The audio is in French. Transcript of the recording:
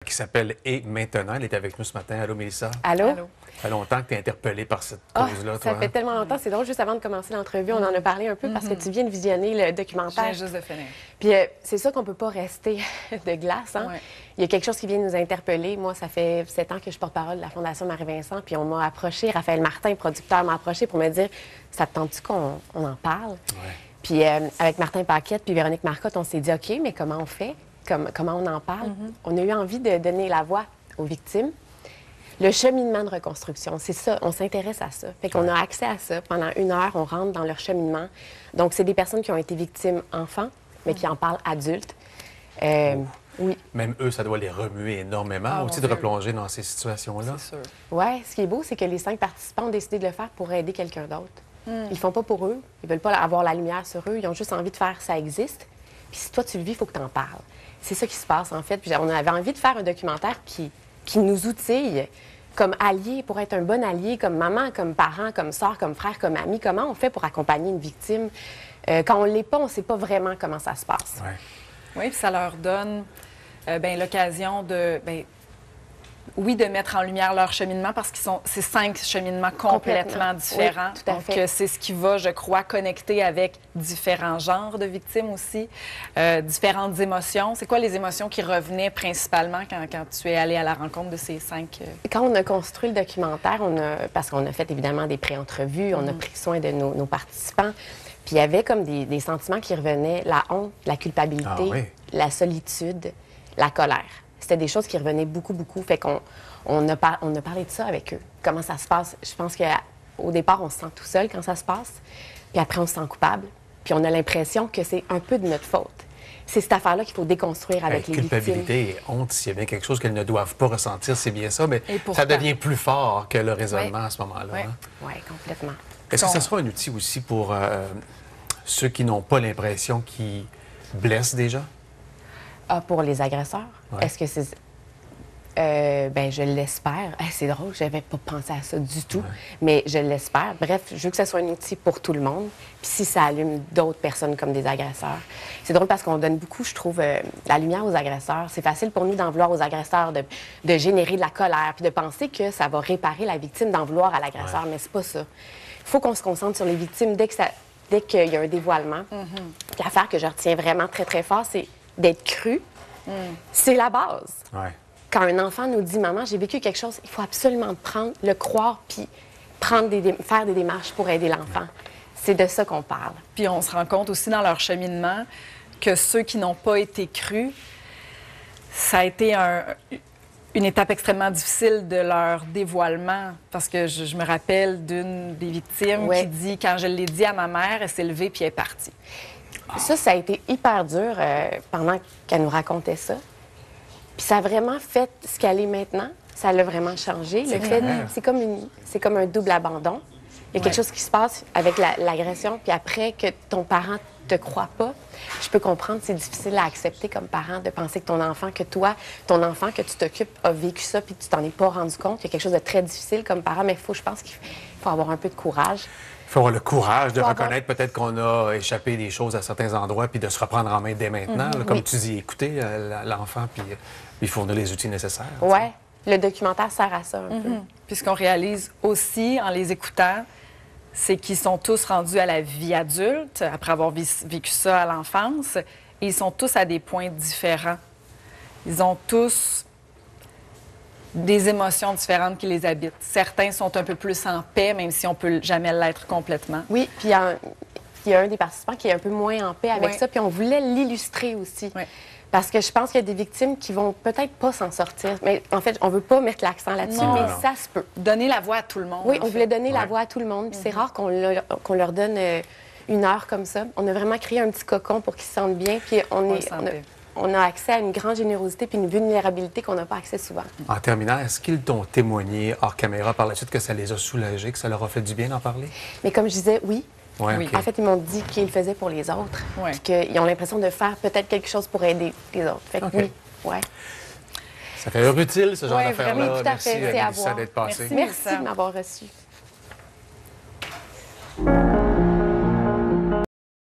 Qui s'appelle Et maintenant. Elle est avec nous ce matin. Allô, Mélissa? Allô? Allô? Ça fait longtemps que tu es interpellée par cette cause-là, toi. Ça fait tellement longtemps. C'est drôle, juste avant de commencer l'entrevue, on en a parlé un peu parce que tu viens de visionner le Je documentaire. viens juste de finir. Puis c'est ça qu'on peut pas rester de glace. Hein? Ouais. Il y a quelque chose qui vient nous interpeller. Moi, ça fait 7 ans que je porte-parole de la Fondation Marie-Vincent. Puis on m'a approché, Raphaël Martin, producteur, m'a approché pour me dire « Ça te tente-tu qu'on en parle? Ouais. Puis avec Martin Paquette puis Véronique Marcotte, on s'est dit « OK, mais comment on fait? Comment on en parle? On a eu envie de donner la voix aux victimes. Le cheminement de reconstruction, c'est ça, on s'intéresse à ça. Fait qu'on a accès à ça. Pendant 1 heure, on rentre dans leur cheminement. Donc, c'est des personnes qui ont été victimes enfants, mais qui en parlent adultes. Oui. Même eux, ça doit les remuer énormément Ah, aussi mon de Dieu. replonger dans ces situations-là. C'est sûr. Oui, ce qui est beau, c'est que les 5 participants ont décidé de le faire pour aider quelqu'un d'autre. Ils le font pas pour eux. Ils veulent pas avoir la lumière sur eux. Ils ont juste envie de faire ça existe. Puis si toi, tu le vis, il faut que tu en parles. C'est ça qui se passe, en fait. Puis on avait envie de faire un documentaire qui nous outille comme alliés, pour être un bon allié, comme maman, comme parent, comme sœur, comme frère, comme ami. Comment on fait pour accompagner une victime? Quand on ne l'est pas, on ne sait pas vraiment comment ça se passe. Ouais. Oui, puis ça leur donne l'occasion de, oui, de mettre en lumière leur cheminement parce qu'ils sont c'est 5 cheminements complètement différents. Oui, tout à Donc, fait. c'est ce qui va, je crois, connecter avec différents genres de victimes aussi, différentes émotions. C'est quoi les émotions qui revenaient principalement quand tu es allé à la rencontre de ces 5... Quand on a construit le documentaire, parce qu'on a fait évidemment des pré-entrevues, on a pris soin de nos participants, puis il y avait comme des sentiments qui revenaient, la honte, la culpabilité, Ah oui. la solitude, la colère. C'était des choses qui revenaient beaucoup, beaucoup. Fait qu'on a parlé de ça avec eux. Comment ça se passe? Je pense qu'au départ, on se sent tout seul quand ça se passe, puis après, on se sent coupable, puis on a l'impression que c'est un peu de notre faute. C'est cette affaire-là qu'il faut déconstruire avec les victimes. Culpabilité et honte, s'il y a bien quelque chose qu'elles ne doivent pas ressentir, c'est bien ça, mais Et pourtant. ça devient plus fort que le raisonnement Ouais. à ce moment-là. Ouais. Hein. Oui, complètement. Est-ce que ça sera un outil aussi pour ceux qui n'ont pas l'impression qu'ils blessent déjà? Ah, pour les agresseurs? Ouais. Est-ce que c'est... je l'espère. C'est drôle, je n'avais pas pensé à ça du tout, mais je l'espère. Bref, je veux que ce soit un outil pour tout le monde. Puis si ça allume d'autres personnes comme des agresseurs. C'est drôle parce qu'on donne beaucoup, je trouve, la lumière aux agresseurs. C'est facile pour nous d'en vouloir aux agresseurs, de générer de la colère, puis de penser que ça va réparer la victime d'en vouloir à l'agresseur, mais c'est pas ça. Il faut qu'on se concentre sur les victimes dès qu'il y a un dévoilement. Puis l'affaire que je retiens vraiment très, très fort, c'est d'être cru. C'est la base. Ouais. Quand un enfant nous dit « Maman, j'ai vécu quelque chose », il faut absolument le croire puis faire des démarches pour aider l'enfant. C'est de ça qu'on parle. Puis on se rend compte aussi dans leur cheminement que ceux qui n'ont pas été crus, ça a été une étape extrêmement difficile de leur dévoilement. Parce que je me rappelle d'une des victimes Ouais. qui dit « Quand je l'ai dit à ma mère, elle s'est levée puis elle est partie. » Ça a été hyper dur pendant qu'elle nous racontait ça. Puis ça a vraiment fait ce qu'elle est maintenant. Ça l'a vraiment changé. C'est comme un double abandon. Il y a quelque chose qui se passe avec l'agression, puis après que ton parent te croit pas, je peux comprendre que c'est difficile à accepter comme parent de penser que ton enfant que tu t'occupes a vécu ça, puis tu t'en es pas rendu compte. Il y a quelque chose de très difficile comme parent, mais je pense qu'il faut avoir un peu de courage. Il faut avoir le courage de Faut reconnaître peut-être qu'on a échappé des choses à certains endroits puis de se reprendre en main dès maintenant. Là, comme Oui. tu dis, écouter l'enfant puis lui fournir les outils nécessaires. Ouais, le documentaire sert à ça un peu. Puis ce qu'on réalise aussi en les écoutant, c'est qu'ils sont tous rendus à la vie adulte, après avoir vécu ça à l'enfance, et ils sont tous à des points différents. Ils ont tous des émotions différentes qui les habitent. Certains sont un peu plus en paix, même si on peut jamais l'être complètement. Oui, puis il y a un des participants qui est un peu moins en paix avec Oui. ça, puis on voulait l'illustrer aussi. Oui. Parce que je pense qu'il y a des victimes qui vont peut-être pas s'en sortir. Mais en fait, on veut pas mettre l'accent là-dessus, Non. mais Non. ça se peut. Donner la voix à tout le monde. Oui, en on fait. voulait donner la Ouais. voix à tout le monde, puis c'est rare qu'on leur donne 1 heure comme ça. On a vraiment créé un petit cocon pour qu'ils se sentent bien, puis on a accès à une grande générosité puis une vulnérabilité qu'on n'a pas accès souvent. En terminant, est-ce qu'ils t'ont témoigné hors caméra par la suite que ça les a soulagés, que ça leur a fait du bien d'en parler? Mais comme je disais, oui. Ouais, Oui. OK. En fait, ils m'ont dit qu'ils le faisaient pour les autres, Ouais. puis qu'ils ont l'impression de faire peut-être quelque chose pour aider les autres. Fait que OK. oui, ouais. Ça fait heure utile, ce genre Ouais, d'affaires-là. vraiment, tout à Merci, fait, c'est à Mélissa, voir. d'être passée. Merci. Merci Mélissa. de m'avoir reçu.